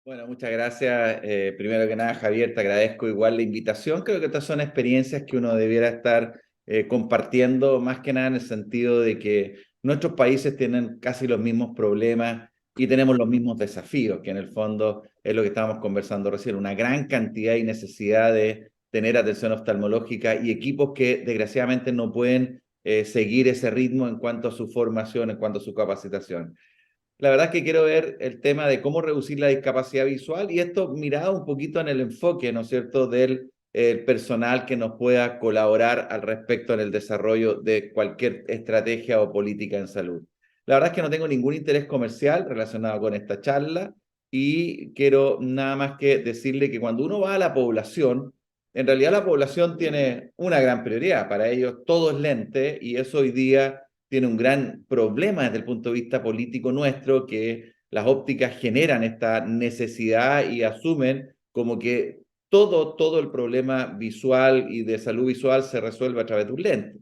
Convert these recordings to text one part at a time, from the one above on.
Bueno, muchas gracias. Primero que nada, Javier, te agradezco igual la invitación. Creo que estas son experiencias que uno debiera estar compartiendo, más que nada en el sentido de que nuestros países tienen casi los mismos problemas y tenemos los mismos desafíos, que en el fondo es lo que estábamos conversando recién, una gran cantidad y necesidad de tener atención oftalmológica y equipos que desgraciadamente no pueden seguir ese ritmo en cuanto a su formación, en cuanto a su capacitación. La verdad es que quiero ver el tema de cómo reducir la discapacidad visual y esto mirado un poquito en el enfoque, ¿no es cierto?, del personal que nos pueda colaborar al respecto en el desarrollo de cualquier estrategia o política en salud. La verdad es que no tengo ningún interés comercial relacionado con esta charla y quiero nada más que decirle que cuando uno va a la población, en realidad la población tiene una gran prioridad. Para ellos todo es lente y eso hoy día tiene un gran problema desde el punto de vista político nuestro, que las ópticas generan esta necesidad y asumen como que todo el problema visual y de salud visual se resuelve a través de un lente.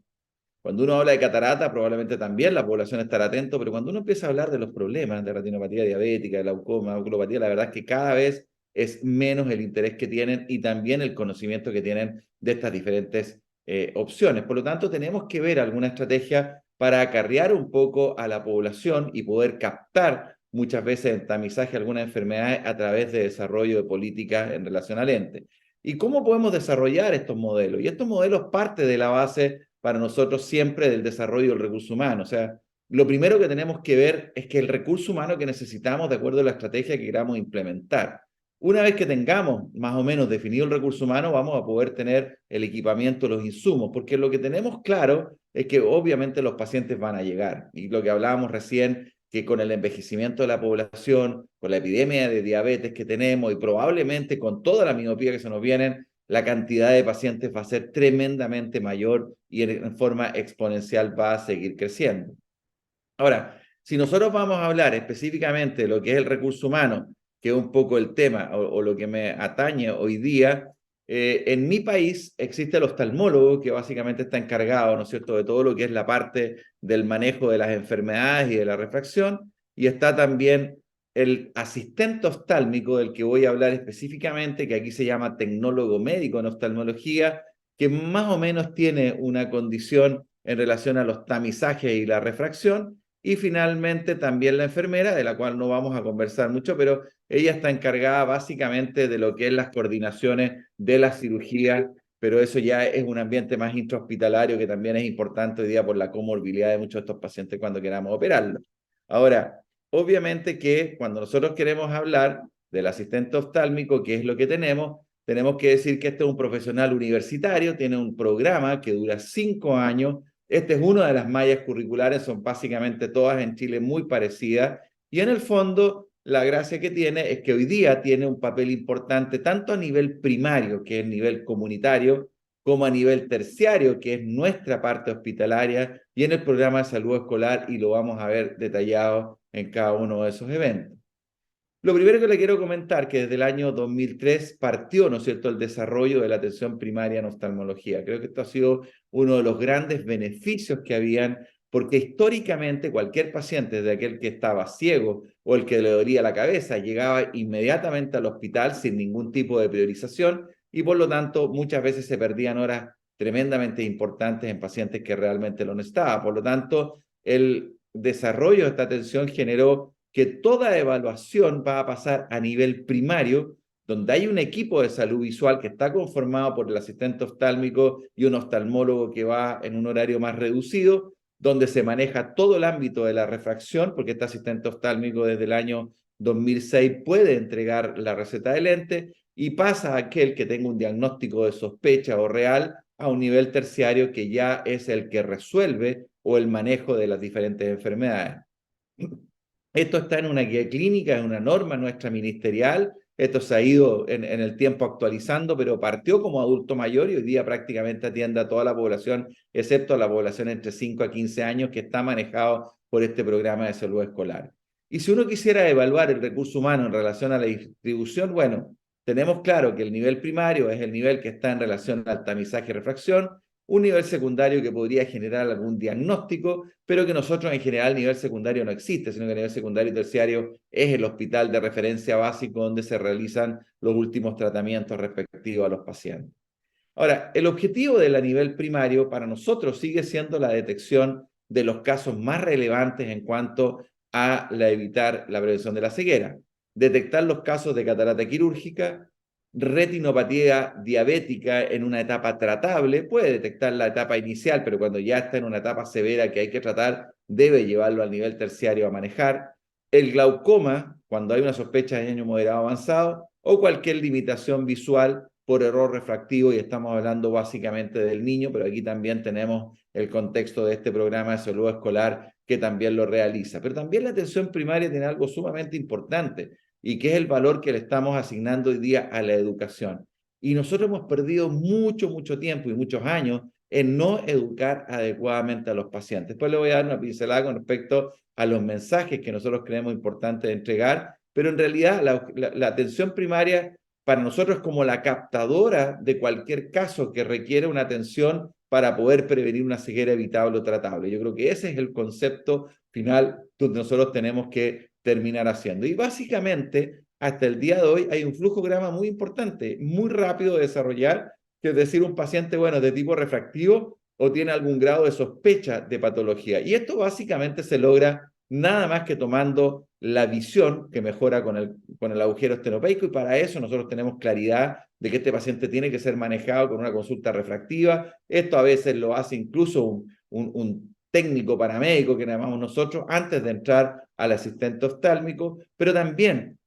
Cuando uno habla de catarata, probablemente también la población estará atento, pero cuando uno empieza a hablar de los problemas de retinopatía diabética, de glaucoma, oculopatía, la verdad es que cada vez es menos el interés que tienen y también el conocimiento que tienen de estas diferentes opciones. Por lo tanto, tenemos que ver alguna estrategia para acarrear un poco a la población y poder captar muchas veces en tamizaje algunas enfermedades a través de desarrollo de políticas en relación al ente. ¿Y cómo podemos desarrollar estos modelos? Y estos modelos parte de la base para nosotros siempre del desarrollo del recurso humano. O sea, lo primero que tenemos que ver es que el recurso humano que necesitamos de acuerdo a la estrategia que queramos implementar. Una vez que tengamos más o menos definido el recurso humano, vamos a poder tener el equipamiento, los insumos, porque lo que tenemos claro es que obviamente los pacientes van a llegar. Y lo que hablábamos recién, que con el envejecimiento de la población, con la epidemia de diabetes que tenemos y probablemente con toda la miopía que se nos vienen, la cantidad de pacientes va a ser tremendamente mayor y en forma exponencial va a seguir creciendo. Ahora, si nosotros vamos a hablar específicamente de lo que es el recurso humano, que es un poco el tema o lo que me atañe hoy día, en mi país existe el oftalmólogo que básicamente está encargado, ¿no es cierto?, de todo lo que es la parte del manejo de las enfermedades y de la refracción, y está también el asistente oftálmico del que voy a hablar específicamente, que aquí se llama tecnólogo médico en oftalmología, que más o menos tiene una condición en relación a los tamizajes y la refracción, y finalmente también la enfermera, de la cual no vamos a conversar mucho, pero ella está encargada básicamente de lo que es las coordinaciones de la cirugía, pero eso ya es un ambiente más intrahospitalario que también es importante hoy día por la comorbilidad de muchos de estos pacientes cuando queramos operarlos. Ahora, obviamente que cuando nosotros queremos hablar del asistente oftálmico, que es lo que tenemos que decir que este es un profesional universitario, tiene un programa que dura 5 años. Este es una de las mallas curriculares, son básicamente todas en Chile muy parecidas. Y en el fondo, la gracia que tiene es que hoy día tiene un papel importante tanto a nivel primario, que es el nivel comunitario, como a nivel terciario, que es nuestra parte hospitalaria, y en el programa de salud escolar, y lo vamos a ver detallado en cada uno de esos eventos. Lo primero que le quiero comentar que desde el año 2003 partió, ¿no es cierto?, el desarrollo de la atención primaria en oftalmología. Creo que esto ha sido uno de los grandes beneficios que habían, porque históricamente cualquier paciente, desde aquel que estaba ciego o el que le dolía la cabeza, llegaba inmediatamente al hospital sin ningún tipo de priorización y por lo tanto muchas veces se perdían horas tremendamente importantes en pacientes que realmente lo necesitaban. Por lo tanto, el desarrollo de esta atención generó que toda evaluación va a pasar a nivel primario, donde hay un equipo de salud visual que está conformado por el asistente oftálmico y un oftalmólogo que va en un horario más reducido, donde se maneja todo el ámbito de la refracción, porque este asistente oftálmico desde el año 2006 puede entregar la receta de lente y pasa a aquel que tenga un diagnóstico de sospecha o real a un nivel terciario que ya es el que resuelve o el manejo de las diferentes enfermedades. Esto está en una guía clínica, en una norma nuestra ministerial. Esto se ha ido en el tiempo actualizando, pero partió como adulto mayor y hoy día prácticamente atiende a toda la población, excepto a la población entre 5 a 15 años que está manejado por este programa de salud escolar. Y si uno quisiera evaluar el recurso humano en relación a la distribución, bueno, tenemos claro que el nivel primario es el nivel que está en relación al tamizaje y refracción, un nivel secundario que podría generar algún diagnóstico, pero que nosotros en general a nivel secundario no existe, sino que a nivel secundario y terciario es el hospital de referencia básico donde se realizan los últimos tratamientos respectivos a los pacientes. Ahora, el objetivo del a nivel primario para nosotros sigue siendo la detección de los casos más relevantes en cuanto a evitar la prevención de la ceguera. Detectar los casos de catarata quirúrgica, retinopatía diabética en una etapa tratable, puede detectar la etapa inicial, pero cuando ya está en una etapa severa que hay que tratar, debe llevarlo al nivel terciario a manejar. El glaucoma, cuando hay una sospecha de daño moderado avanzado, o cualquier limitación visual por error refractivo, y estamos hablando básicamente del niño, pero aquí también tenemos el contexto de este programa de salud escolar que también lo realiza. Pero también la atención primaria tiene algo sumamente importante y que es el valor que le estamos asignando hoy día a la educación. Y nosotros hemos perdido mucho tiempo y muchos años en no educar adecuadamente a los pacientes. Después le voy a dar una pincelada con respecto a los mensajes que nosotros creemos importantes de entregar, pero en realidad la atención primaria para nosotros es como la captadora de cualquier caso que requiere una atención para poder prevenir una ceguera evitable o tratable. Yo creo que ese es el concepto final que nosotros tenemos que terminar haciendo. Y básicamente, hasta el día de hoy hay un flujograma muy importante, muy rápido de desarrollar, que es decir, un paciente, bueno, de tipo refractivo o tiene algún grado de sospecha de patología. Y esto básicamente se logra nada más que tomando la visión que mejora con el agujero estenopeico, y para eso nosotros tenemos claridad de que este paciente tiene que ser manejado con una consulta refractiva. Esto a veces lo hace incluso un técnico paramédico que llamamos nosotros antes de entrar al asistente oftálmico, pero también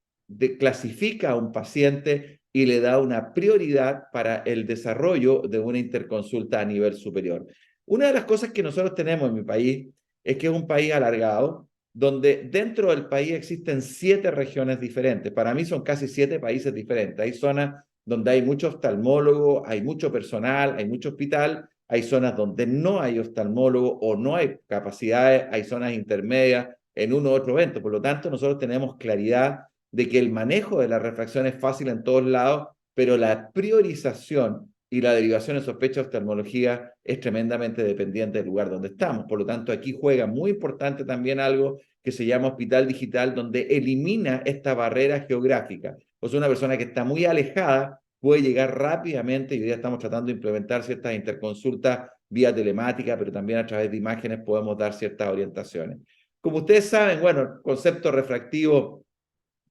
clasifica a un paciente y le da una prioridad para el desarrollo de una interconsulta a nivel superior. Una de las cosas que nosotros tenemos en mi país es que es un país alargado, donde dentro del país existen 7 regiones diferentes. Para mí son casi 7 países diferentes. Hay zonas donde hay mucho oftalmólogo, hay mucho personal, hay mucho hospital. Hay zonas donde no hay oftalmólogo o no hay capacidades, hay zonas intermedias en uno u otro evento. Por lo tanto, nosotros tenemos claridad de que el manejo de la refracción es fácil en todos lados, pero la priorización y la derivación en sospecha de oftalmología es tremendamente dependiente del lugar donde estamos. Por lo tanto, aquí juega muy importante también algo que se llama hospital digital, donde elimina esta barrera geográfica. O sea, una persona que está muy alejada puede llegar rápidamente, y hoy día estamos tratando de implementar ciertas interconsultas vía telemática, pero también a través de imágenes podemos dar ciertas orientaciones. Como ustedes saben, bueno, el concepto refractivo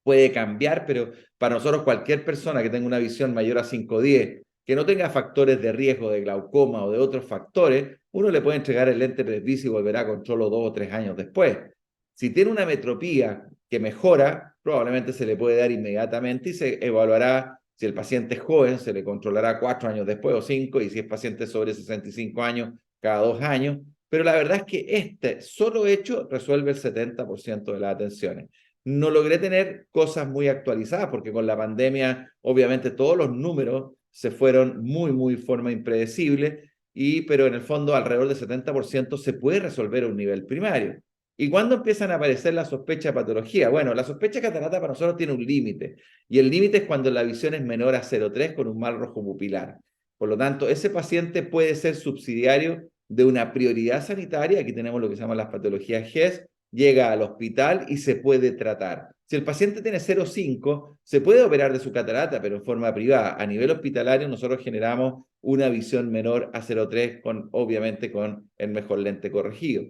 puede cambiar, pero para nosotros cualquier persona que tenga una visión mayor a 5:10, que no tenga factores de riesgo de glaucoma o de otros factores, uno le puede entregar el lente presbicia y volverá a control 2 o 3 años después. Si tiene una metropía que mejora, probablemente se le puede dar inmediatamente y se evaluará. Si el paciente es joven, se le controlará 4 años después o 5, y si es paciente sobre 65 años, cada 2 años. Pero la verdad es que este solo hecho resuelve el 70% de las atenciones. No logré tener cosas muy actualizadas porque con la pandemia obviamente todos los números se fueron muy forma impredecible, pero en el fondo alrededor del 70% se puede resolver a un nivel primario. ¿Y cuándo empiezan a aparecer la sospecha de patología? Bueno, la sospecha de catarata para nosotros tiene un límite, y el límite es cuando la visión es menor a 0,3 con un mal rojo pupilar. Por lo tanto, ese paciente puede ser subsidiario de una prioridad sanitaria. Aquí tenemos lo que se llama las patologías GES, llega al hospital y se puede tratar. Si el paciente tiene 0,5, se puede operar de su catarata, pero en forma privada. A nivel hospitalario nosotros generamos una visión menor a 0,3, obviamente con el mejor lente corregido.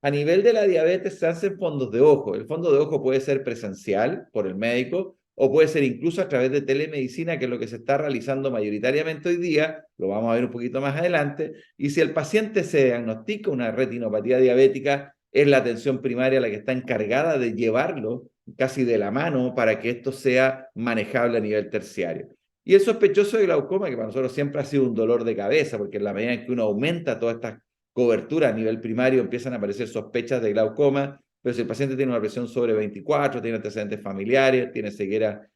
A nivel de la diabetes se hacen fondos de ojo. El fondo de ojo puede ser presencial por el médico o puede ser incluso a través de telemedicina, que es lo que se está realizando mayoritariamente hoy día. Lo vamos a ver un poquito más adelante. Y si el paciente se diagnostica una retinopatía diabética, es la atención primaria la que está encargada de llevarlo casi de la mano para que esto sea manejable a nivel terciario. Y el sospechoso de glaucoma, que para nosotros siempre ha sido un dolor de cabeza, porque en la medida en que uno aumenta todas estas cobertura a nivel primario empiezan a aparecer sospechas de glaucoma, pero si el paciente tiene una presión sobre 24, tiene antecedentes familiares, tiene ceguera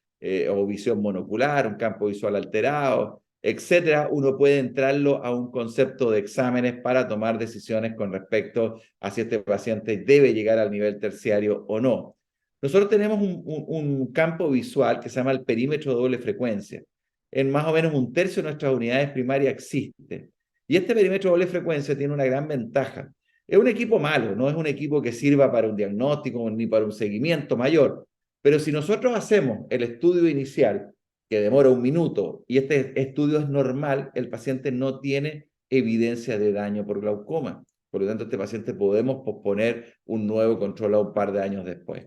o visión monocular, un campo visual alterado, etcétera, uno puede entrarlo a un concepto de exámenes para tomar decisiones con respecto a si este paciente debe llegar al nivel terciario o no. Nosotros tenemos un campo visual que se llama el perímetro de doble frecuencia. En más o menos 1/3 de nuestras unidades primarias existe. Y este perímetro doble frecuencia tiene una gran ventaja. Es un equipo malo, no es un equipo que sirva para un diagnóstico ni para un seguimiento mayor. Pero si nosotros hacemos el estudio inicial, que demora un minuto, y este estudio es normal, el paciente no tiene evidencia de daño por glaucoma. Por lo tanto, este paciente podemos posponer un nuevo control a un par de años después.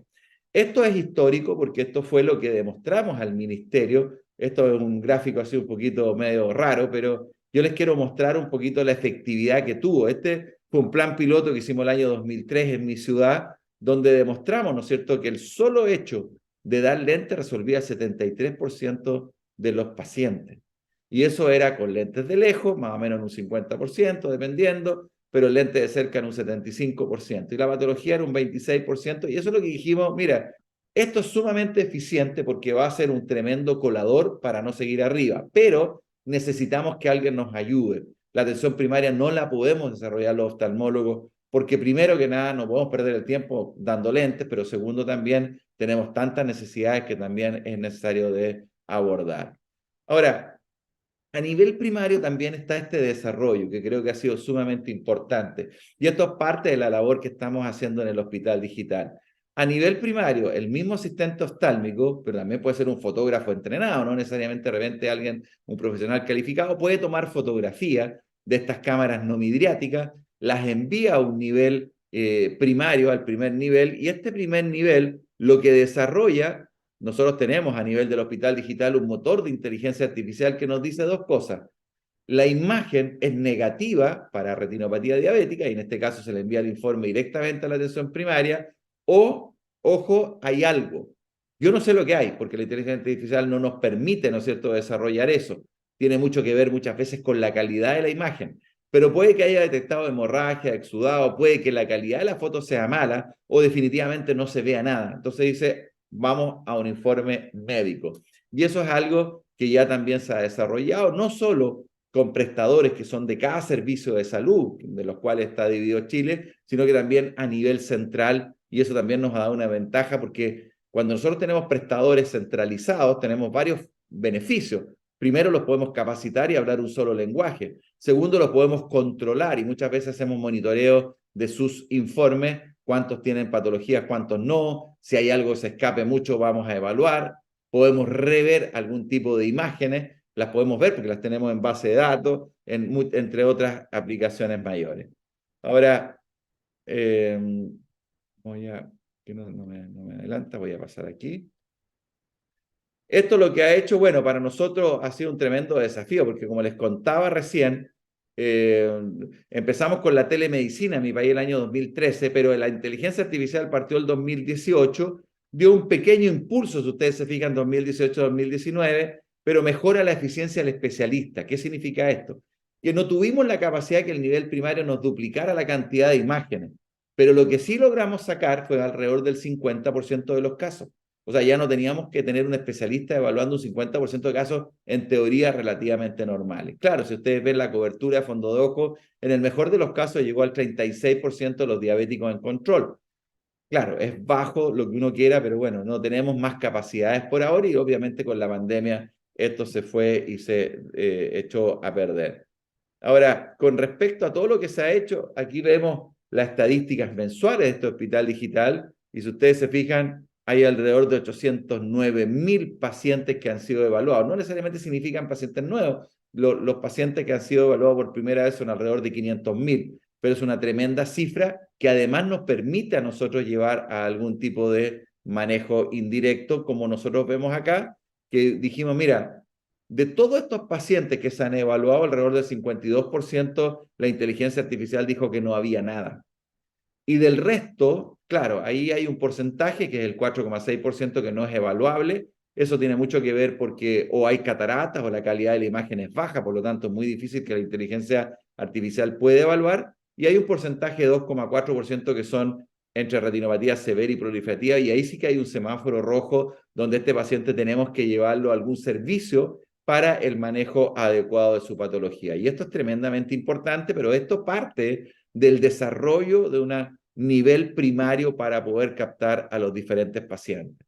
Esto es histórico porque esto fue lo que demostramos al ministerio. Esto es un gráfico así un poquito medio raro, pero yo les quiero mostrar un poquito la efectividad que tuvo. Este fue un plan piloto que hicimos el año 2003 en mi ciudad, donde demostramos, ¿no es cierto?, que el solo hecho de dar lentes resolvía el 73% de los pacientes. Y eso era con lentes de lejos, más o menos en un 50%, dependiendo, pero el lente de cerca en un 75%. Y la patología era un 26%. Y eso es lo que dijimos, mira, esto es sumamente eficiente porque va a ser un tremendo colador para no seguir arriba, pero necesitamos que alguien nos ayude. La atención primaria no la podemos desarrollar los oftalmólogos porque primero que nada no podemos perder el tiempo dando lentes, pero segundo también tenemos tantas necesidades que también es necesario de abordar. Ahora, a nivel primario también está este desarrollo que creo que ha sido sumamente importante y esto es parte de la labor que estamos haciendo en el hospital digital. A nivel primario, el mismo asistente oftálmico, pero también puede ser un fotógrafo entrenado, no necesariamente de repente alguien, un profesional calificado, puede tomar fotografías de estas cámaras no midriáticas, las envía a un nivel primario, al primer nivel, y este primer nivel lo que desarrolla. Nosotros tenemos a nivel del hospital digital un motor de inteligencia artificial que nos dice dos cosas. La imagen es negativa para retinopatía diabética, y en este caso se le envía el informe directamente a la atención primaria, o, ojo, hay algo. Yo no sé lo que hay, porque la inteligencia artificial no nos permite, ¿no es cierto?, desarrollar eso. Tiene mucho que ver muchas veces con la calidad de la imagen, pero puede que haya detectado hemorragia, exudado, puede que la calidad de la foto sea mala o definitivamente no se vea nada. Entonces dice, vamos a un informe médico. Y eso es algo que ya también se ha desarrollado, no solo con prestadores que son de cada servicio de salud, de los cuales está dividido Chile, sino que también a nivel central, y eso también nos ha dado una ventaja porque cuando nosotros tenemos prestadores centralizados, tenemos varios beneficios. Primero, los podemos capacitar y hablar un solo lenguaje. Segundo, los podemos controlar y muchas veces hacemos monitoreo de sus informes, cuántos tienen patologías, cuántos no, si hay algo que se escape mucho, vamos a evaluar, podemos rever algún tipo de imágenes, las podemos ver porque las tenemos en base de datos, entre otras aplicaciones mayores. Ahora, voy a, que no me adelanta, voy a pasar aquí. Esto lo que ha hecho, bueno, para nosotros ha sido un tremendo desafío, porque como les contaba recién, eh, empezamos con la telemedicina en mi país el año 2013, pero la inteligencia artificial partió el 2018, dio un pequeño impulso, si ustedes se fijan, 2018-2019, pero mejora la eficiencia del especialista. ¿Qué significa esto? Que no tuvimos la capacidad que el nivel primario nos duplicara la cantidad de imágenes, pero lo que sí logramos sacar fue alrededor del 50% de los casos. O sea, ya no teníamos que tener un especialista evaluando un 50% de casos en teoría relativamente normales. Claro, si ustedes ven la cobertura de fondo de ojo, en el mejor de los casos llegó al 36% de los diabéticos en control. Claro, es bajo lo que uno quiera, pero bueno, no tenemos más capacidades por ahora y obviamente con la pandemia esto se fue y se echó a perder. Ahora, con respecto a todo lo que se ha hecho, aquí vemos las estadísticas mensuales de este hospital digital y si ustedes se fijan, hay alrededor de 809.000 pacientes que han sido evaluados. No necesariamente significan pacientes nuevos, los pacientes que han sido evaluados por primera vez son alrededor de 500.000, pero es una tremenda cifra que además nos permite a nosotros llevar a algún tipo de manejo indirecto, como nosotros vemos acá, que dijimos, mira, de todos estos pacientes que se han evaluado, alrededor del 52%, la inteligencia artificial dijo que no había nada. Y del resto, claro, ahí hay un porcentaje que es el 4,6% que no es evaluable. Eso tiene mucho que ver porque o hay cataratas o la calidad de la imagen es baja, por lo tanto es muy difícil que la inteligencia artificial pueda evaluar. Y hay un porcentaje de 2,4% que son entre retinopatía severa y proliferativa, y ahí sí que hay un semáforo rojo donde este paciente tenemos que llevarlo a algún servicio para el manejo adecuado de su patología. Y esto es tremendamente importante, pero esto parte del desarrollo de un nivel primario para poder captar a los diferentes pacientes.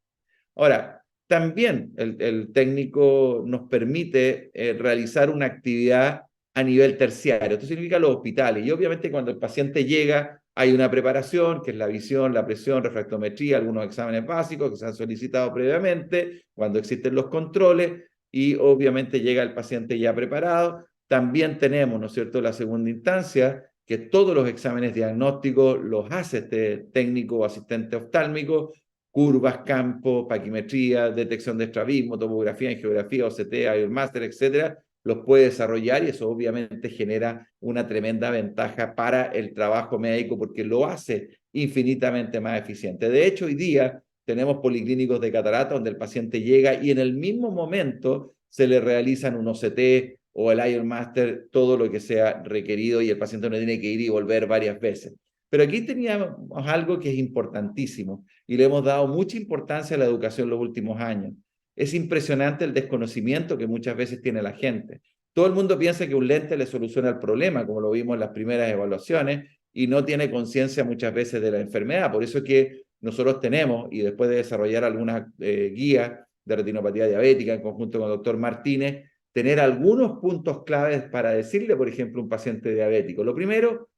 Ahora, también el técnico nos permite realizar una actividad a nivel terciario. Esto significa los hospitales. Y obviamente cuando el paciente llega, hay una preparación, que es la visión, la presión, refractometría, algunos exámenes básicos que se han solicitado previamente, cuando existen los controles, y obviamente llega el paciente ya preparado. También tenemos, ¿no es cierto?, la segunda instancia, que todos los exámenes diagnósticos los hace este técnico o asistente oftálmico, curvas, campo, paquimetría, detección de estrabismo, tomografía, angiografía, OCT, Master, etcétera, los puede desarrollar y eso obviamente genera una tremenda ventaja para el trabajo médico porque lo hace infinitamente más eficiente. De hecho, hoy día tenemos policlínicos de catarata donde el paciente llega y en el mismo momento se le realizan un OCT o el Iron Master, todo lo que sea requerido y el paciente no tiene que ir y volver varias veces. Pero aquí teníamos algo que es importantísimo y le hemos dado mucha importancia a la educación en los últimos años. Es impresionante el desconocimiento que muchas veces tiene la gente. Todo el mundo piensa que un lente le soluciona el problema, como lo vimos en las primeras evaluaciones, y no tiene conciencia muchas veces de la enfermedad. Por eso es que nosotros tenemos, y después de desarrollar algunas guías de retinopatía diabética en conjunto con el doctor Martínez, tener algunos puntos claves para decirle, por ejemplo, a un paciente diabético. Lo primero,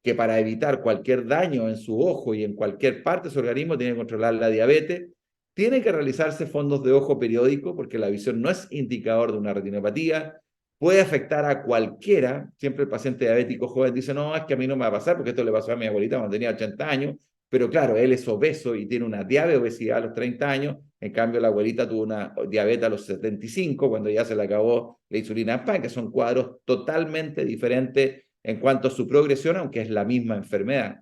que para evitar cualquier daño en su ojo y en cualquier parte de su organismo tiene que controlar la diabetes, tiene que realizarse fondos de ojo periódico porque la visión no es indicador de una retinopatía, puede afectar a cualquiera, siempre el paciente diabético joven dice, no, es que a mí no me va a pasar porque esto le pasó a mi abuelita cuando tenía 80 años, pero claro, él es obeso y tiene una diabetes, obesidad a los 30 años, en cambio la abuelita tuvo una diabetes a los 75 cuando ya se le acabó la insulina en pan, que son cuadros totalmente diferentes en cuanto a su progresión, aunque es la misma enfermedad.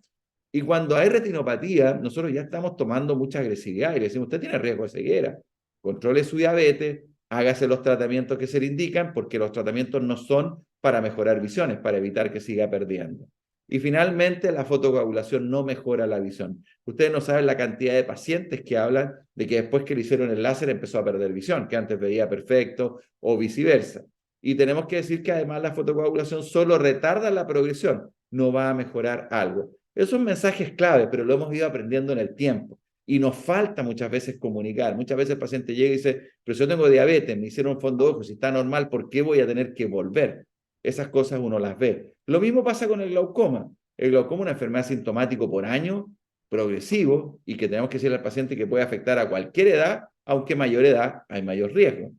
Y cuando hay retinopatía, nosotros ya estamos tomando mucha agresividad y le decimos, usted tiene riesgo de ceguera, controle su diabetes, hágase los tratamientos que se le indican, porque los tratamientos no son para mejorar visiones, para evitar que siga perdiendo. Y finalmente, la fotocoagulación no mejora la visión. Ustedes no saben la cantidad de pacientes que hablan de que después que le hicieron el láser empezó a perder visión, que antes veía perfecto o viceversa. Y tenemos que decir que además la fotocoagulación solo retarda la progresión, no va a mejorar algo. Esos son mensajes clave, pero lo hemos ido aprendiendo en el tiempo. Y nos falta muchas veces comunicar. Muchas veces el paciente llega y dice, pero si yo tengo diabetes, me hicieron fondo de ojo, si está normal, ¿por qué voy a tener que volver? Esas cosas uno las ve. Lo mismo pasa con el glaucoma. El glaucoma es una enfermedad sintomática por año, progresivo, y que tenemos que decirle al paciente que puede afectar a cualquier edad, aunque mayor edad hay mayor riesgo.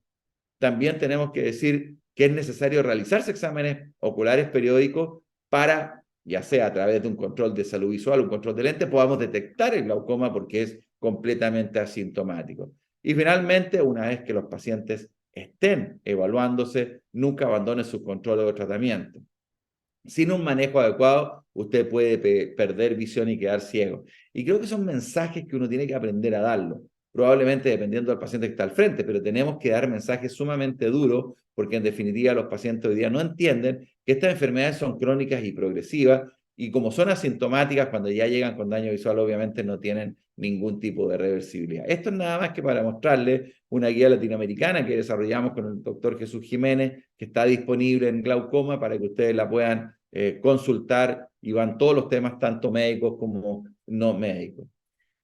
También tenemos que decir que es necesario realizarse exámenes oculares periódicos para, ya sea a través de un control de salud visual, un control de lente, podamos detectar el glaucoma porque es completamente asintomático. Y finalmente, una vez que los pacientes estén evaluándose, nunca abandonen sus controles o tratamientos. Sin un manejo adecuado, usted puede perder visión y quedar ciego. Y creo que son mensajes que uno tiene que aprender a darlo. Probablemente dependiendo del paciente que está al frente, pero tenemos que dar mensajes sumamente duros porque en definitiva los pacientes hoy día no entienden que estas enfermedades son crónicas y progresivas y como son asintomáticas, cuando ya llegan con daño visual obviamente no tienen ningún tipo de reversibilidad. Esto es nada más que para mostrarles una guía latinoamericana que desarrollamos con el doctor Jesús Jiménez, que está disponible en glaucoma para que ustedes la puedan consultar y van todos los temas, tanto médicos como no médicos.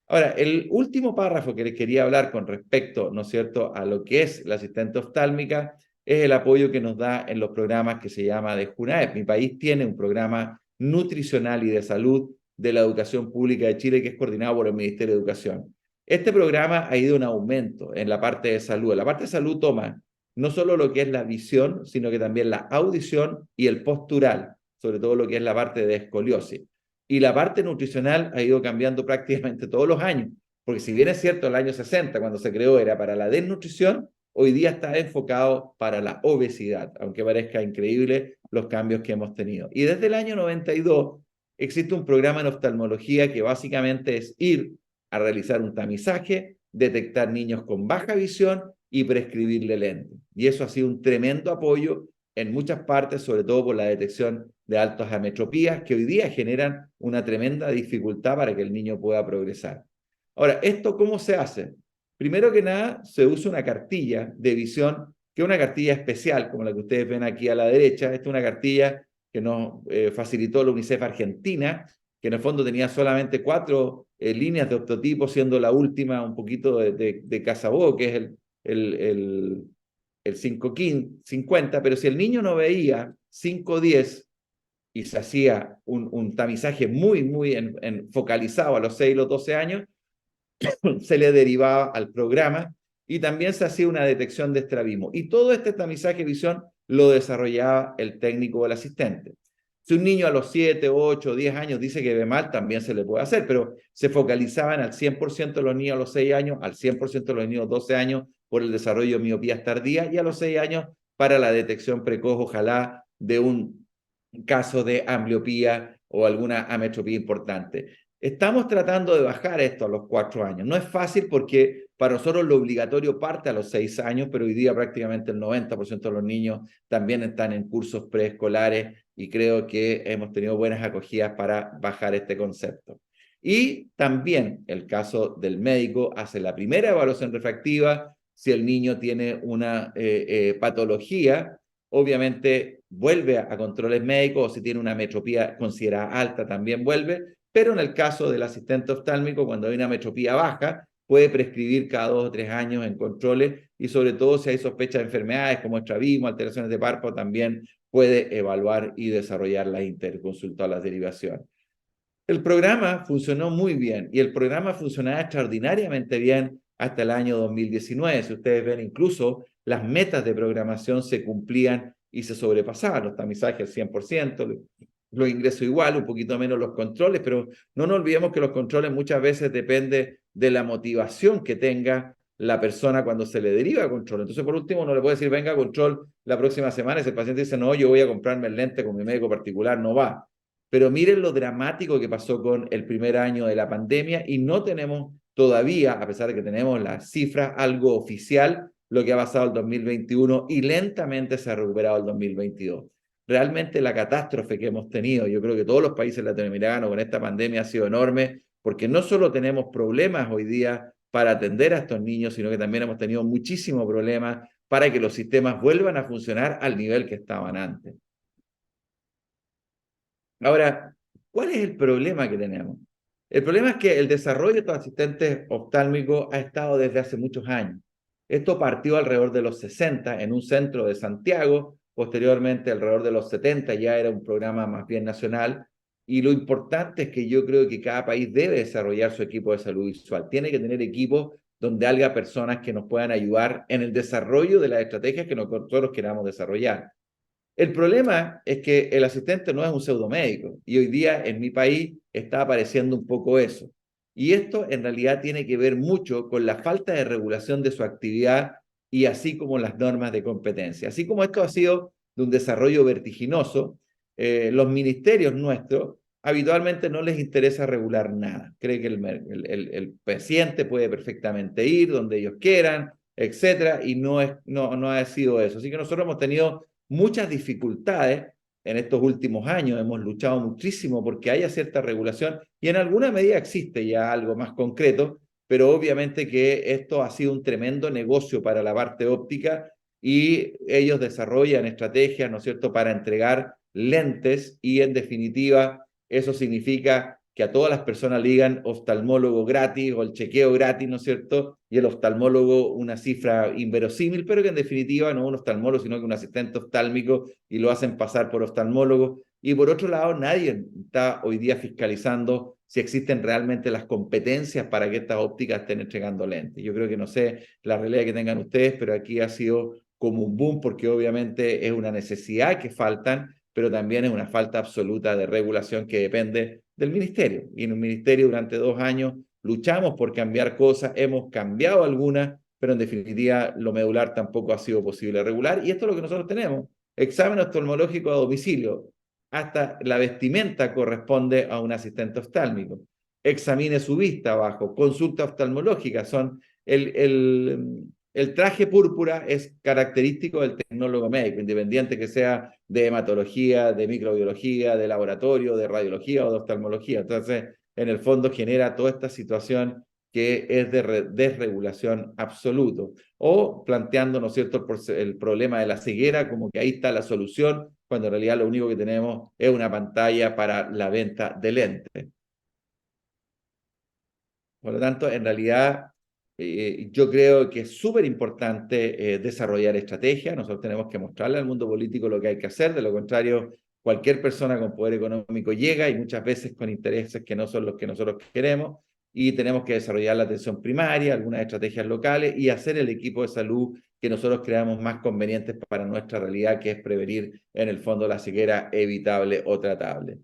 Ahora, el último párrafo que les quería hablar con respecto, ¿no es cierto?, a lo que es la asistente oftálmica, es el apoyo que nos da en los programas que se llama de JUNAEP. Mi país tiene un programa nutricional y de salud de la educación pública de Chile que es coordinado por el Ministerio de Educación. Este programa ha ido en aumento en la parte de salud. La parte de salud toma no solo lo que es la visión, sino que también la audición y el postural, sobre todo lo que es la parte de escoliosis. Y la parte nutricional ha ido cambiando prácticamente todos los años, porque si bien es cierto, el año 60, cuando se creó, era para la desnutrición, hoy día está enfocado para la obesidad, aunque parezca increíble los cambios que hemos tenido. Y desde el año 92 existe un programa en oftalmología que básicamente es ir a realizar un tamizaje, detectar niños con baja visión y prescribirle lentes. Y eso ha sido un tremendo apoyo en muchas partes, sobre todo por la detección de altas ametropías que hoy día generan una tremenda dificultad para que el niño pueda progresar. Ahora, ¿esto cómo se hace? Primero que nada, se usa una cartilla de visión, que es una cartilla especial, como la que ustedes ven aquí a la derecha. Esta es una cartilla que nos facilitó la UNICEF Argentina, que en el fondo tenía solamente 4 líneas de optotipo, siendo la última un poquito de Casabó, que es el 550, pero si el niño no veía 5-10 y se hacía un tamizaje muy focalizado a los 6 y los 12 años, se le derivaba al programa y también se hacía una detección de estrabismo. Y todo este tamizaje de visión lo desarrollaba el técnico o el asistente. Si un niño a los 7, 8, 10 años dice que ve mal, también se le puede hacer, pero se focalizaban al 100% de los niños a los 6 años, al 100% de los niños a los 12 años por el desarrollo de miopías tardías y a los 6 años para la detección precoz, ojalá, de un caso de ambliopía o alguna ametropía importante. Estamos tratando de bajar esto a los 4 años. No es fácil porque para nosotros lo obligatorio parte a los 6 años, pero hoy día prácticamente el 90% de los niños también están en cursos preescolares y creo que hemos tenido buenas acogidas para bajar este concepto. Y también el caso del médico hace la primera evaluación refractiva. Si el niño tiene una patología, obviamente vuelve a controles médicos, o si tiene una metropía considerada alta también vuelve, pero en el caso del asistente oftálmico, cuando hay una metropía baja, puede prescribir cada 2 o 3 años en controles y sobre todo si hay sospecha de enfermedades como estrabismo, alteraciones de párpado, también puede evaluar y desarrollar las interconsultas o las derivaciones. El programa funcionó muy bien y el programa funcionaba extraordinariamente bien hasta el año 2019. Si ustedes ven, incluso las metas de programación se cumplían y se sobrepasaban, los tamizajes al 100%, los ingresos igual, un poquito menos los controles, pero no nos olvidemos que los controles muchas veces dependen de la motivación que tenga la persona cuando se le deriva a control. Entonces, por último, no le puede decir, venga a control la próxima semana, y si el paciente dice, no, yo voy a comprarme el lente con mi médico particular, no va. Pero miren lo dramático que pasó con el primer año de la pandemia y no tenemos todavía, a pesar de que tenemos las cifras, algo oficial, lo que ha pasado el 2021 y lentamente se ha recuperado el 2022. Realmente la catástrofe que hemos tenido, yo creo que todos los países latinoamericanos con esta pandemia ha sido enorme, porque no solo tenemos problemas hoy día para atender a estos niños, sino que también hemos tenido muchísimos problemas para que los sistemas vuelvan a funcionar al nivel que estaban antes. Ahora, ¿cuál es el problema que tenemos? El problema es que el desarrollo de estos asistentes oftálmicos ha estado desde hace muchos años. Esto partió alrededor de los 60 en un centro de Santiago, posteriormente alrededor de los 70 ya era un programa más bien nacional, y lo importante es que yo creo que cada país debe desarrollar su equipo de salud visual. Tiene que tener equipos donde haya personas que nos puedan ayudar en el desarrollo de las estrategias que nosotros queramos desarrollar. El problema es que el asistente no es un pseudomédico y hoy día en mi país está apareciendo un poco eso. Y esto en realidad tiene que ver mucho con la falta de regulación de su actividad y así como las normas de competencia. Así como esto ha sido de un desarrollo vertiginoso, los ministerios nuestros habitualmente no les interesa regular nada. Cree que el paciente puede perfectamente ir donde ellos quieran, etcétera, y no ha sido eso. Así que nosotros hemos tenido muchas dificultades en estos últimos años. Hemos luchado muchísimo porque haya cierta regulación y en alguna medida existe ya algo más concreto, pero obviamente que esto ha sido un tremendo negocio para la parte óptica y ellos desarrollan estrategias, ¿no es cierto?, para entregar lentes y en definitiva eso significa que a todas las personas le digan oftalmólogo gratis o el chequeo gratis, ¿no es cierto? Y el oftalmólogo una cifra inverosímil, pero que en definitiva no es un oftalmólogo, sino que un asistente oftálmico y lo hacen pasar por oftalmólogo. Y por otro lado, nadie está hoy día fiscalizando si existen realmente las competencias para que estas ópticas estén entregando lentes. Yo creo que no sé la realidad que tengan ustedes, pero aquí ha sido como un boom porque obviamente es una necesidad que faltan, pero también es una falta absoluta de regulación que depende del ministerio. Y en un ministerio durante 2 años luchamos por cambiar cosas, hemos cambiado algunas, pero en definitiva lo medular tampoco ha sido posible regular. Y esto es lo que nosotros tenemos. Examen oftalmológico a domicilio. Hasta la vestimenta corresponde a un asistente oftálmico. Examine su vista abajo. Consulta oftalmológica. El traje púrpura es característico del tecnólogo médico, independiente que sea de hematología, de microbiología, de laboratorio, de radiología o de oftalmología. Entonces, en el fondo genera toda esta situación que es de desregulación absoluto. O planteando, ¿no es cierto?, el problema de la ceguera como que ahí está la solución, cuando en realidad lo único que tenemos es una pantalla para la venta de lentes. Por lo tanto, en realidad Yo creo que es súper importante desarrollar estrategias. Nosotros tenemos que mostrarle al mundo político lo que hay que hacer. De lo contrario, cualquier persona con poder económico llega y muchas veces con intereses que no son los que nosotros queremos. Y tenemos que desarrollar la atención primaria, algunas estrategias locales y hacer el equipo de salud que nosotros creamos más convenientes para nuestra realidad, que es prevenir en el fondo la ceguera evitable o tratable.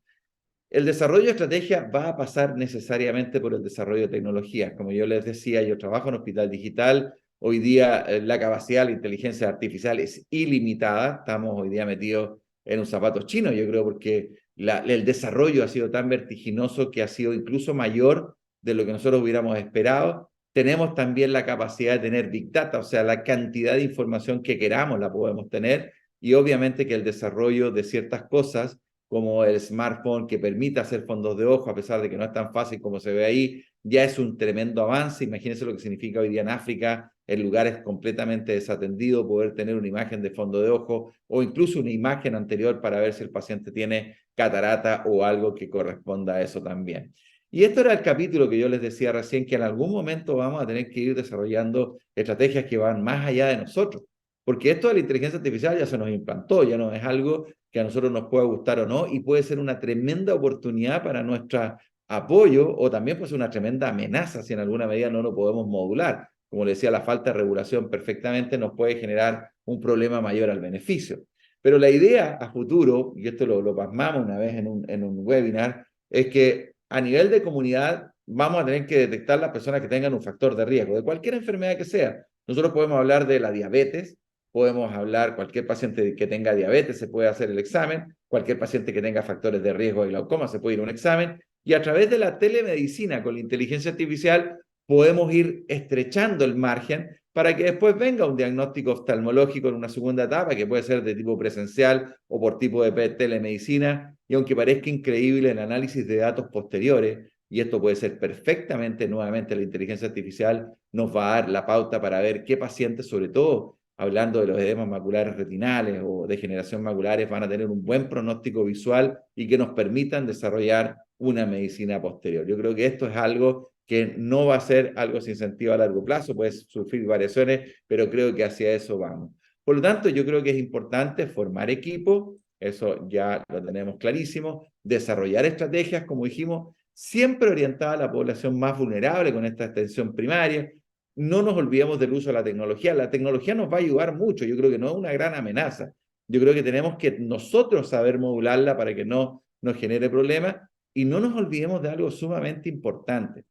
El desarrollo de estrategia va a pasar necesariamente por el desarrollo de tecnologías. Como yo les decía, yo trabajo en Hospital Digital. Hoy día la capacidad de la inteligencia artificial es ilimitada. Estamos hoy día metidos en un zapato chino, yo creo, porque el desarrollo ha sido tan vertiginoso que ha sido incluso mayor de lo que nosotros hubiéramos esperado. Tenemos también la capacidad de tener Big Data, o sea, la cantidad de información que queramos la podemos tener, y obviamente que el desarrollo de ciertas cosas como el smartphone que permite hacer fondos de ojo, a pesar de que no es tan fácil como se ve ahí, ya es un tremendo avance. Imagínense lo que significa hoy día en África, en lugares completamente desatendidos, poder tener una imagen de fondo de ojo o incluso una imagen anterior para ver si el paciente tiene catarata o algo que corresponda a eso también. Y esto era el capítulo que yo les decía recién, que en algún momento vamos a tener que ir desarrollando estrategias que van más allá de nosotros, porque esto de la inteligencia artificial ya se nos implantó, ya no es algo que a nosotros nos pueda gustar o no, y puede ser una tremenda oportunidad para nuestro apoyo, o también puede ser una tremenda amenaza si en alguna medida no lo podemos modular. Como le decía, la falta de regulación perfectamente nos puede generar un problema mayor al beneficio. Pero la idea a futuro, y esto lo pasmamos una vez en un webinar, es que a nivel de comunidad vamos a tener que detectar las personas que tengan un factor de riesgo, de cualquier enfermedad que sea. Nosotros podemos hablar de la diabetes, podemos hablar, cualquier paciente que tenga diabetes se puede hacer el examen, cualquier paciente que tenga factores de riesgo de glaucoma se puede ir a un examen, y a través de la telemedicina con la inteligencia artificial podemos ir estrechando el margen para que después venga un diagnóstico oftalmológico en una segunda etapa, que puede ser de tipo presencial o por tipo de telemedicina, y aunque parezca increíble el análisis de datos posteriores, y esto puede ser perfectamente, nuevamente la inteligencia artificial nos va a dar la pauta para ver qué pacientes, sobre todo hablando de los edemas maculares retinales o degeneración maculares, van a tener un buen pronóstico visual y que nos permitan desarrollar una medicina posterior. Yo creo que esto es algo que no va a ser algo sin sentido a largo plazo, puede sufrir variaciones, pero creo que hacia eso vamos. Por lo tanto, yo creo que es importante formar equipos, eso ya lo tenemos clarísimo, desarrollar estrategias, como dijimos, siempre orientadas a la población más vulnerable con esta atención primaria. No nos olvidemos del uso de la tecnología. La tecnología nos va a ayudar mucho. Yo creo que no es una gran amenaza. Yo creo que tenemos que nosotros saber modularla para que no nos genere problemas. Y no nos olvidemos de algo sumamente importante,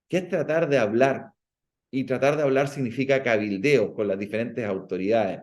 que es tratar de hablar. Y tratar de hablar significa cabildeo con las diferentes autoridades.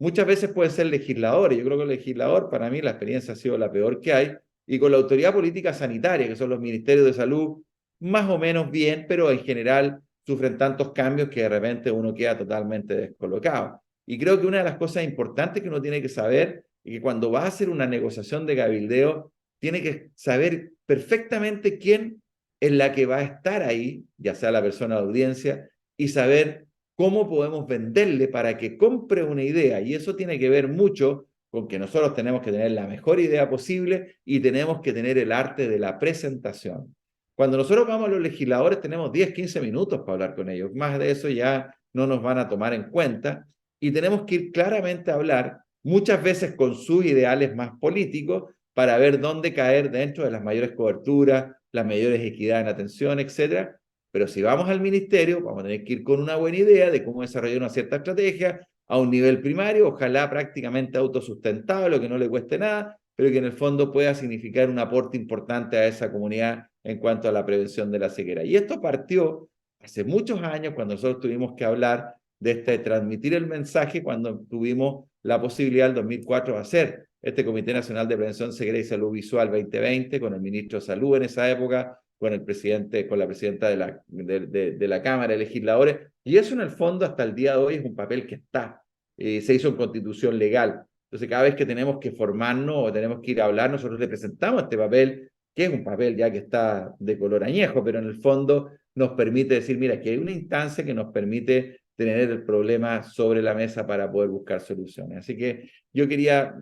Muchas veces puede ser legislador, y yo creo que el legislador, para mí, la experiencia ha sido la peor que hay, y con la autoridad política sanitaria, que son los ministerios de salud, más o menos bien, pero en general sufren tantos cambios que de repente uno queda totalmente descolocado. Y creo que una de las cosas importantes que uno tiene que saber es que cuando va a hacer una negociación de cabildeo, tiene que saber perfectamente quién es la que va a estar ahí, ya sea la persona de audiencia, y saber cómo podemos venderle para que compre una idea. Y eso tiene que ver mucho con que nosotros tenemos que tener la mejor idea posible y tenemos que tener el arte de la presentación. Cuando nosotros vamos a los legisladores tenemos 10, 15 minutos para hablar con ellos. Más de eso ya no nos van a tomar en cuenta y tenemos que ir claramente a hablar, muchas veces con sus ideales más políticos, para ver dónde caer dentro de las mayores coberturas, las mayores equidades en atención, etcétera. Pero si vamos al ministerio, vamos a tener que ir con una buena idea de cómo desarrollar una cierta estrategia a un nivel primario, ojalá prácticamente autosustentable, que no le cueste nada, pero que en el fondo pueda significar un aporte importante a esa comunidad en cuanto a la prevención de la ceguera. Y esto partió hace muchos años cuando nosotros tuvimos que hablar de transmitir el mensaje cuando tuvimos la posibilidad en 2004 de hacer este Comité Nacional de Prevención, Ceguera y Salud Visual 2020 con el ministro de Salud en esa época, con el presidente, con la presidenta de la Cámara de Legisladores, y eso en el fondo hasta el día de hoy es un papel que está, se hizo en constitución legal. Entonces cada vez que tenemos que formarnos o tenemos que ir a hablar, nosotros le presentamos este papel, que es un papel ya que está de color añejo, pero en el fondo nos permite decir, mira, que hay una instancia que nos permite tener el problema sobre la mesa para poder buscar soluciones. Así que yo quería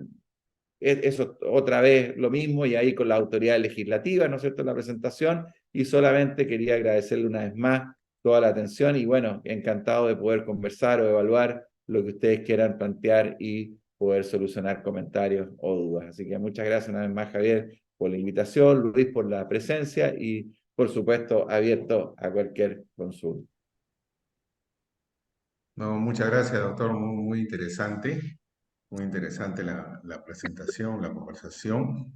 eso otra vez lo mismo, y ahí con la autoridad legislativa, ¿no es cierto?, en la presentación, y solamente quería agradecerle una vez más toda la atención y bueno, encantado de poder conversar o evaluar lo que ustedes quieran plantear y poder solucionar comentarios o dudas. Así que muchas gracias una vez más, Javier, por la invitación, Luis, por la presencia y, por supuesto, abierto a cualquier consulta. No, muchas gracias, doctor. Muy interesante la presentación, la conversación.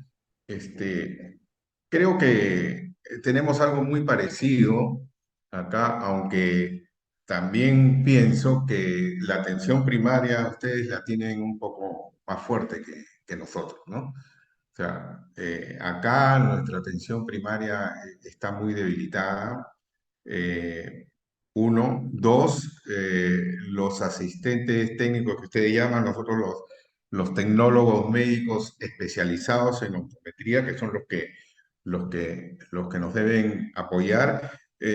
Este, Creo que tenemos algo muy parecido acá, aunque también pienso que la atención primaria ustedes la tienen un poco más fuerte que nosotros, ¿no? O sea, acá nuestra atención primaria está muy debilitada. eh, Uno, dos, los asistentes técnicos que ustedes llaman, nosotros los tecnólogos médicos especializados en optometría, que son los que nos deben apoyar,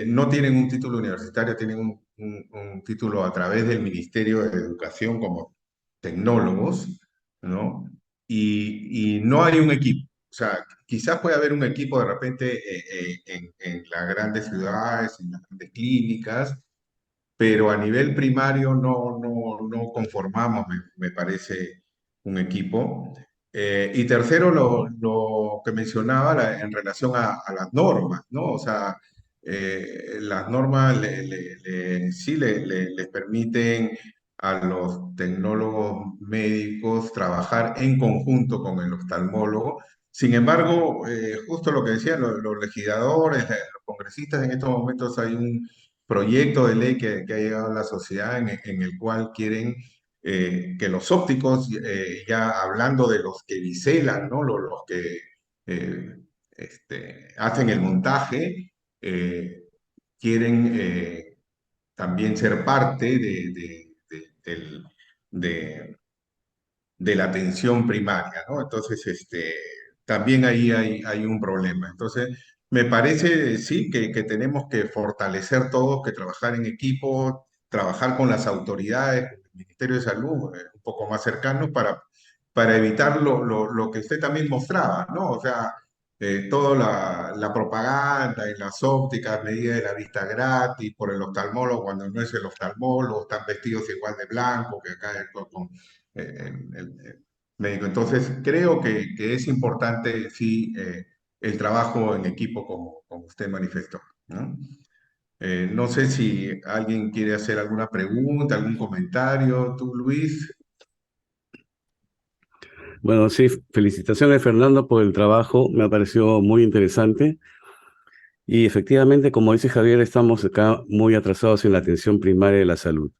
no tienen un título universitario, tienen un título a través del Ministerio de Educación como tecnólogos, ¿no? Y no hay un equipo. O sea, quizás puede haber un equipo de repente en las grandes ciudades, en las grandes clínicas, pero a nivel primario no conformamos, me parece, un equipo. Y tercero, lo que mencionaba en relación a las normas, ¿no? O sea, las normas sí les permiten a los tecnólogos médicos trabajar en conjunto con el oftalmólogo. Sin embargo, justo lo que decían los legisladores, los congresistas, en estos momentos hay un proyecto de ley que ha llegado a la sociedad en el cual quieren que los ópticos, ya hablando de los que biselan, ¿no? Los que eh, hacen el montaje, quieren también ser parte del- de- de la atención primaria, ¿no? Entonces, también ahí hay un problema. Entonces, me parece, sí, que tenemos que fortalecer todos, que trabajar en equipo, trabajar con las autoridades, con el Ministerio de Salud, un poco más cercanos para evitar lo que usted también mostraba, ¿no? O sea, toda la propaganda en las ópticas, medida de la vista gratis por el oftalmólogo, cuando no es el oftalmólogo, están vestidos igual de blanco que acá con el médico. Entonces, creo que es importante, sí, el trabajo en equipo como usted manifestó, ¿no? No sé si alguien quiere hacer alguna pregunta, algún comentario. ¿Tú, Luis? Bueno, sí, felicitaciones Fernando por el trabajo, me ha parecido muy interesante y efectivamente, como dice Javier, estamos acá muy atrasados en la atención primaria de la salud.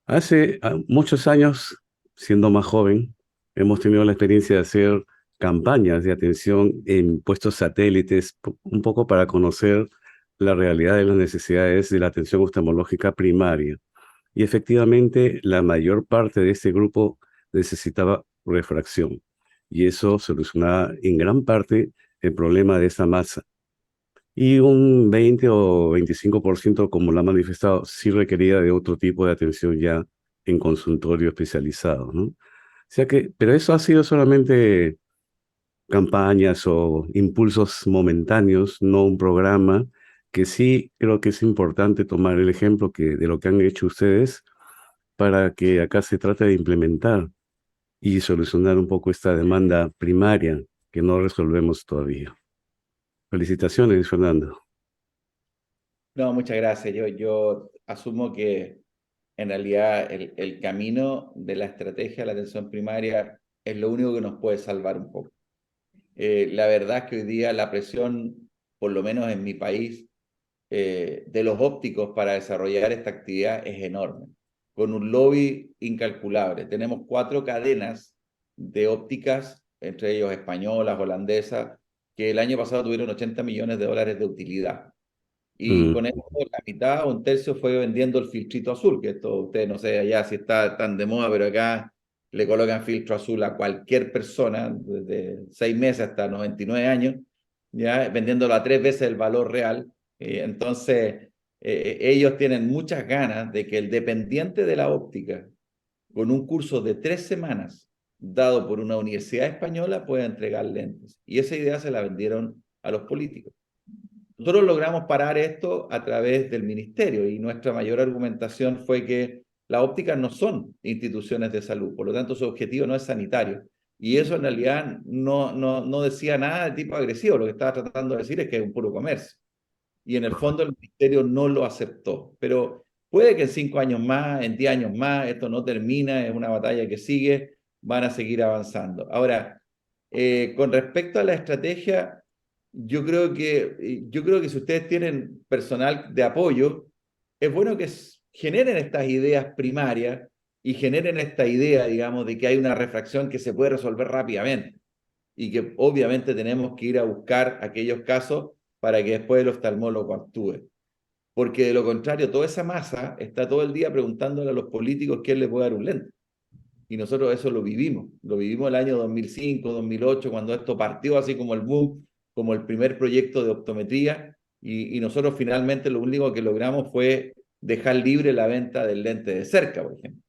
Hace muchos años, siendo más joven, hemos tenido la experiencia de hacer campañas de atención en puestos satélites, un poco para conocer la realidad de las necesidades de la atención oftalmológica primaria. Y efectivamente, la mayor parte de este grupo necesitaba refracción. Y eso solucionaba en gran parte el problema de esa masa. Y un 20 o 25%, como lo ha manifestado, sí requería de otro tipo de atención ya en consultorio especializado, ¿no? O sea que, pero eso ha sido solamente campañas o impulsos momentáneos, no un programa que sí creo que es importante tomar el ejemplo de lo que han hecho ustedes para que acá se trate de implementar y solucionar un poco esta demanda primaria que no resolvemos todavía. Felicitaciones, Fernando. No, muchas gracias. Yo asumo que en realidad el camino de la estrategia de la atención primaria es lo único que nos puede salvar un poco. La verdad es que hoy día la presión, por lo menos en mi país, de los ópticos para desarrollar esta actividad es enorme, con un lobby incalculable. Tenemos 4 cadenas de ópticas, entre ellos españolas, holandesas, que el año pasado tuvieron 80 millones de dólares de utilidad. Y con Mm. esto la mitad o un tercio fue vendiendo el filtrito azul, que esto ustedes no sé allá si está tan de moda, pero acá le colocan filtro azul a cualquier persona, desde 6 meses hasta 99 años, ya vendiéndolo a 3 veces el valor real. Entonces, ellos tienen muchas ganas de que el dependiente de la óptica, con un curso de 3 semanas, dado por una universidad española, pueda entregar lentes. Y esa idea se la vendieron a los políticos. Nosotros logramos parar esto a través del ministerio y nuestra mayor argumentación fue que las ópticas no son instituciones de salud, por lo tanto su objetivo no es sanitario. Y eso en realidad no decía nada de tipo agresivo, lo que estaba tratando de decir es que es un puro comercio. Y en el fondo el ministerio no lo aceptó. Pero puede que en 5 años más, en 10 años más, esto no termina, es una batalla que sigue, van a seguir avanzando. Ahora, con respecto a la estrategia, yo creo que si ustedes tienen personal de apoyo, es bueno que generen estas ideas primarias y generen esta idea, digamos, de que hay una refracción que se puede resolver rápidamente y que obviamente tenemos que ir a buscar aquellos casos para que después el oftalmólogo actúe. Porque de lo contrario, toda esa masa está todo el día preguntándole a los políticos quién le puede dar un lente. Y nosotros eso lo vivimos el año 2005, 2008, cuando esto partió así como el boom, como el primer proyecto de optometría, y nosotros finalmente lo único que logramos fue dejar libre la venta del lente de cerca, por ejemplo.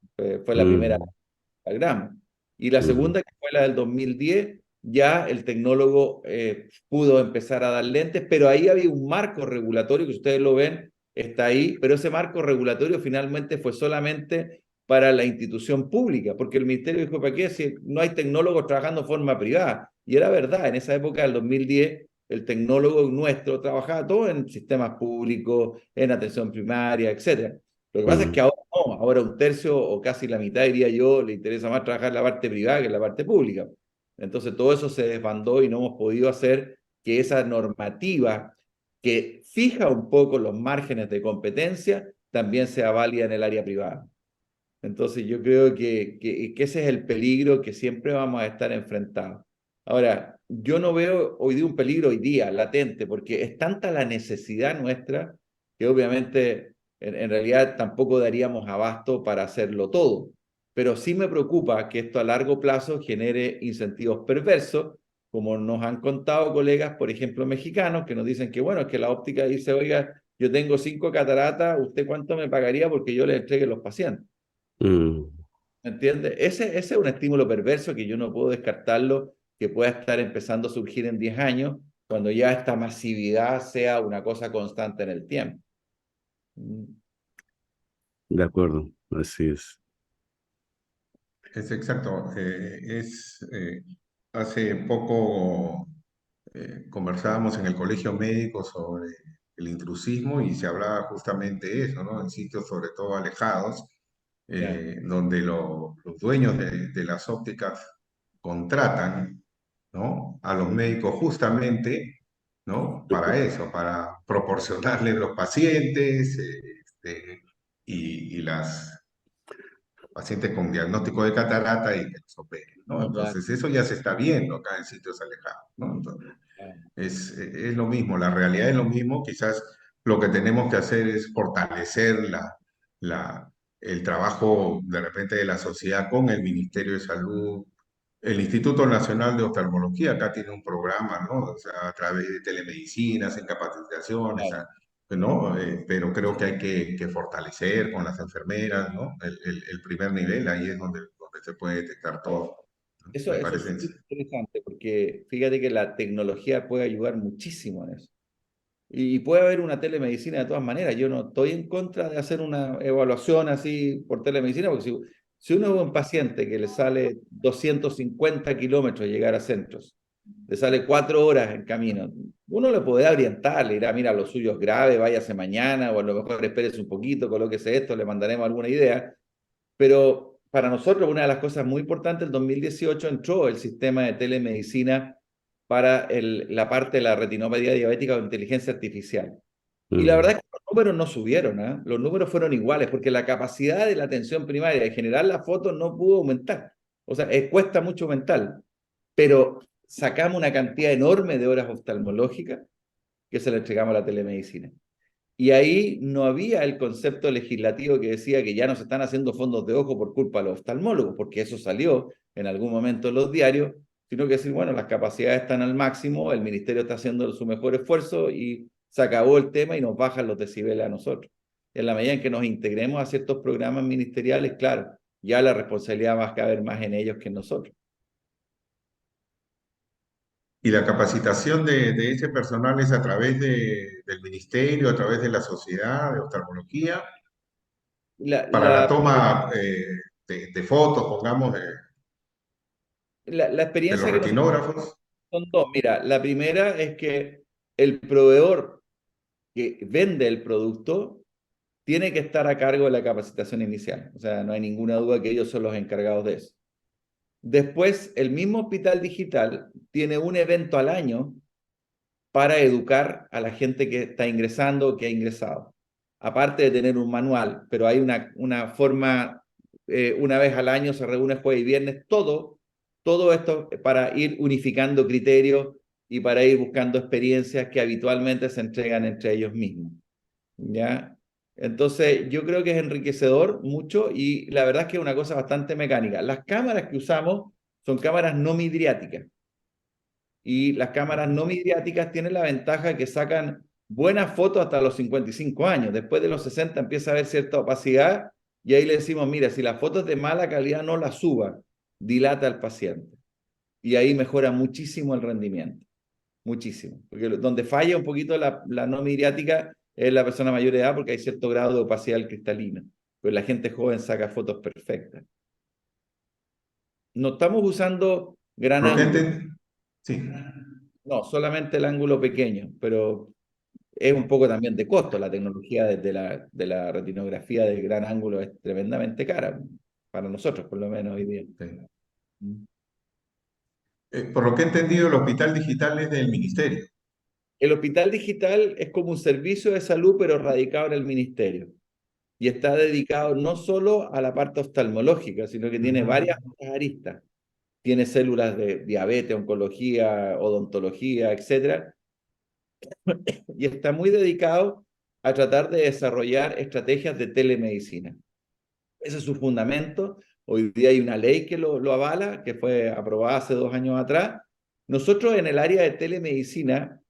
Fue la primera Mm, grama. Y la ujú, segunda, que fue la del 2010, ya el tecnólogo pudo empezar a dar lentes, pero ahí había un marco regulatorio, que ustedes lo ven, está ahí, pero ese marco regulatorio finalmente fue solamente para la institución pública, porque el ministerio dijo, ¿para qué? Si no hay tecnólogos trabajando de forma privada. Y era verdad, en esa época del 2010, el tecnólogo nuestro trabajaba todo en sistemas públicos, en atención primaria, etcétera. Lo que pasa es que mm, ahora no, ahora un tercio o casi la mitad, diría yo, le interesa más trabajar en la parte privada que en la parte pública. Entonces todo eso se desbandó y no hemos podido hacer que esa normativa que fija un poco los márgenes de competencia también sea válida en el área privada. Entonces yo creo que ese es el peligro que siempre vamos a estar enfrentados. Ahora, yo no veo hoy día un peligro hoy día latente, porque es tanta la necesidad nuestra que obviamente en realidad tampoco daríamos abasto para hacerlo todo. Pero sí me preocupa que esto a largo plazo genere incentivos perversos, como nos han contado colegas, por ejemplo, mexicanos, que nos dicen que bueno, es que la óptica dice, oiga, yo tengo 5 cataratas, ¿usted cuánto me pagaría porque yo le entregue los pacientes? mm. ¿Me entiendes? Ese es un estímulo perverso que yo no puedo descartarlo, que pueda estar empezando a surgir en 10 años, cuando ya esta masividad sea una cosa constante en el tiempo. Mm. De acuerdo, así es. Es exacto. Hace poco conversábamos en el colegio médico sobre el intrusismo y se hablaba justamente de eso, ¿no? En sitios sobre todo alejados, Ya, donde los dueños de las ópticas contratan, ¿no? A los médicos justamente, ¿no? Para eso, para proporcionarles los pacientes y las pacientes con diagnóstico de catarata y que los operen, ¿no? ya, Entonces, eso ya se está viendo acá en sitios alejados, ¿no? Entonces, ya, es lo mismo, la realidad es lo mismo, quizás lo que tenemos que hacer es fortalecer la, el trabajo de repente de la sociedad con el Ministerio de Salud. El Instituto Nacional de Oftalmología acá tiene un programa, ¿no? O sea, a través de telemedicinas, en capacitaciones, claro. ¿no? Pero creo que hay que fortalecer con las enfermeras, ¿no? El primer nivel, ahí es donde se puede detectar todo, ¿no? Eso, Me eso es parece. súper interesante, porque fíjate que la tecnología puede ayudar muchísimo en eso. Y puede haber una telemedicina de todas maneras. Yo no estoy en contra de hacer una evaluación así por telemedicina, porque si uno es un paciente que le sale 250 kilómetros llegar a centros, le sale 4 horas en camino, uno le puede orientar, le dirá, mira, lo suyo es grave, váyase mañana, o a lo mejor espérese un poquito, colóquese esto, le mandaremos alguna idea. Pero para nosotros, una de las cosas muy importantes, el 2018 entró el sistema de telemedicina para la parte de la retinopatía diabética o inteligencia artificial. Y la verdad Mm, es que los números no subieron, ¿eh? Los números fueron iguales, porque la capacidad de la atención primaria de generar las fotos no pudo aumentar. O sea, cuesta mucho aumentar, pero sacamos una cantidad enorme de horas oftalmológicas que se le entregamos a la telemedicina. Y ahí no había el concepto legislativo que decía que ya no se están haciendo fondos de ojo por culpa de los oftalmólogos, porque eso salió en algún momento en los diarios, sino que decir, bueno, las capacidades están al máximo, el ministerio está haciendo su mejor esfuerzo y se acabó el tema y nos bajan los decibeles a nosotros. En la medida en que nos integremos a ciertos programas ministeriales, claro, ya la responsabilidad va a caber más en ellos que en nosotros. Y la capacitación de ese personal es a través del ministerio, a través de la sociedad de oftalmología, La, para la la, toma de fotos, pongamos, la de los experiencia que nosotros retinógrafos. son dos. Mira, la primera es que el proveedor que vende el producto tiene que estar a cargo de la capacitación inicial. O sea, no hay ninguna duda que ellos son los encargados de eso. Después, el mismo hospital digital tiene un evento al año para educar a la gente que está ingresando o que ha ingresado. Aparte de tener un manual, pero hay una forma, una vez al año se reúne jueves y viernes, todo esto para ir unificando criterios y para ir buscando experiencias que habitualmente se entregan entre ellos mismos. ¿Ya? Entonces, yo creo que es enriquecedor mucho y la verdad es que es una cosa bastante mecánica. Las cámaras que usamos son cámaras no midriáticas y las cámaras no midriáticas tienen la ventaja que sacan buenas fotos hasta los 55 años. Después de los 60 empieza a haber cierta opacidad y ahí le decimos, mira, si la foto es de mala calidad, no la suba, dilata al paciente. Y ahí mejora muchísimo el rendimiento, muchísimo. Porque donde falla un poquito la no midriática es la persona mayor de edad porque hay cierto grado de opacidad cristalina. Pero la gente joven saca fotos perfectas. No estamos usando gran Por lo que ángulo, sí, no, solamente el ángulo pequeño, pero es un poco también de costo. La tecnología de la retinografía de gran ángulo es tremendamente cara, para nosotros por lo menos hoy día. sí. Por lo que he entendido, el hospital digital es del ministerio. El hospital digital es como un servicio de salud, pero radicado en el ministerio. Y está dedicado no solo a la parte oftalmológica, sino que tiene Ujú. varias otras aristas. Tiene células de diabetes, oncología, odontología, etcétera, y está muy dedicado a tratar de desarrollar estrategias de telemedicina. Ese es su fundamento. Hoy día hay una ley que lo avala, que fue aprobada hace 2 años atrás. Nosotros en el área de telemedicina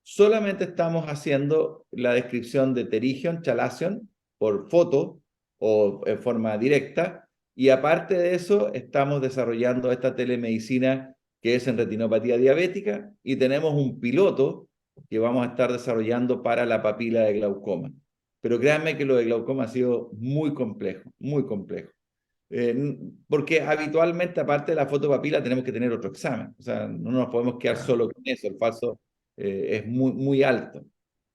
solamente estamos haciendo la descripción de pterigion, chalazion, por foto o en forma directa, y aparte de eso estamos desarrollando esta telemedicina que es en retinopatía diabética y tenemos un piloto que vamos a estar desarrollando para la papila de glaucoma. Pero créanme que lo de glaucoma ha sido muy complejo, muy complejo. Porque habitualmente, aparte de la fotopapila, tenemos que tener otro examen. O sea, no nos podemos quedar Claro. solo con eso. El falso es muy, muy alto.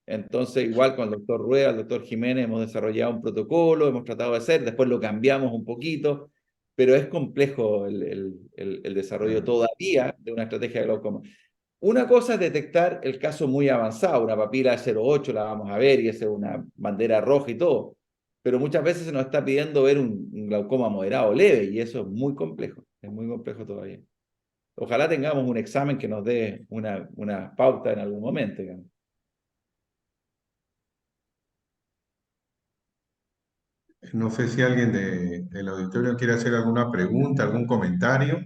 Entonces, igual con el doctor Rueda, el doctor Jiménez, hemos desarrollado un protocolo, hemos tratado de hacer, después lo cambiamos un poquito, pero es complejo el desarrollo Claro. todavía de una estrategia de glaucoma. Una cosa es detectar el caso muy avanzado, una papila de 0,8 la vamos a ver y esa es una bandera roja y todo, pero muchas veces se nos está pidiendo ver un glaucoma moderado leve y eso es muy complejo todavía. Ojalá tengamos un examen que nos dé una pauta en algún momento, digamos. No sé si alguien del auditorio quiere hacer alguna pregunta, algún comentario.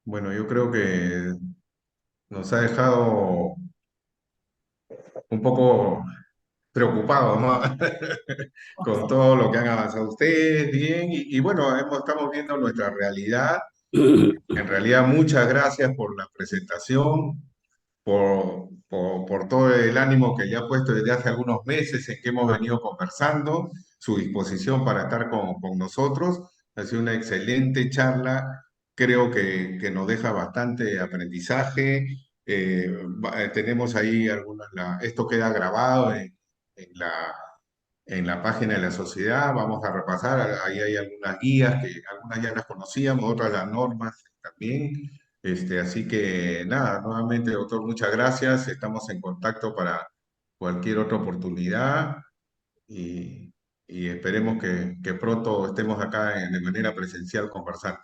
Bueno, yo creo que nos ha dejado un poco preocupados, ¿no? Con todo lo que han avanzado ustedes, bien, y bueno, estamos viendo nuestra realidad. En realidad, muchas gracias por la presentación, por todo el ánimo que ya ha puesto desde hace algunos meses en que hemos venido conversando, su disposición para estar con nosotros. Ha sido una excelente charla, creo que nos deja bastante aprendizaje. Tenemos ahí algunas, esto queda grabado en en la página de la sociedad, vamos a repasar, ahí hay algunas guías que algunas ya las conocíamos, otras las normas también. Así que nada, nuevamente, doctor, muchas gracias. Estamos en contacto para cualquier otra oportunidad y, y esperemos que pronto estemos acá de manera presencial conversando.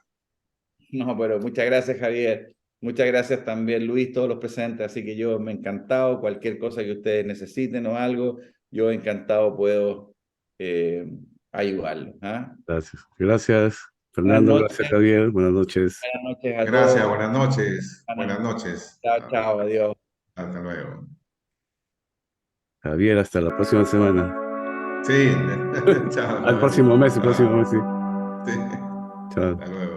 No, pero muchas gracias, Javier. Muchas gracias también, Luis, todos los presentes. Así que yo me he encantado. Cualquier cosa que ustedes necesiten o algo, yo encantado puedo eh, ayudarlos. ¿Ah? Gracias. Gracias, Buenas Fernando. Gracias, noches, Javier. Buenas noches. buenas noches a Gracias, todos. buenas noches. Buenas noches. Chao, chao, adiós. Hasta luego. Javier, hasta la próxima semana. Sí, chao, Al nos vemos. próximo mes, el próximo mes, sí. Sí, Chao. hasta luego.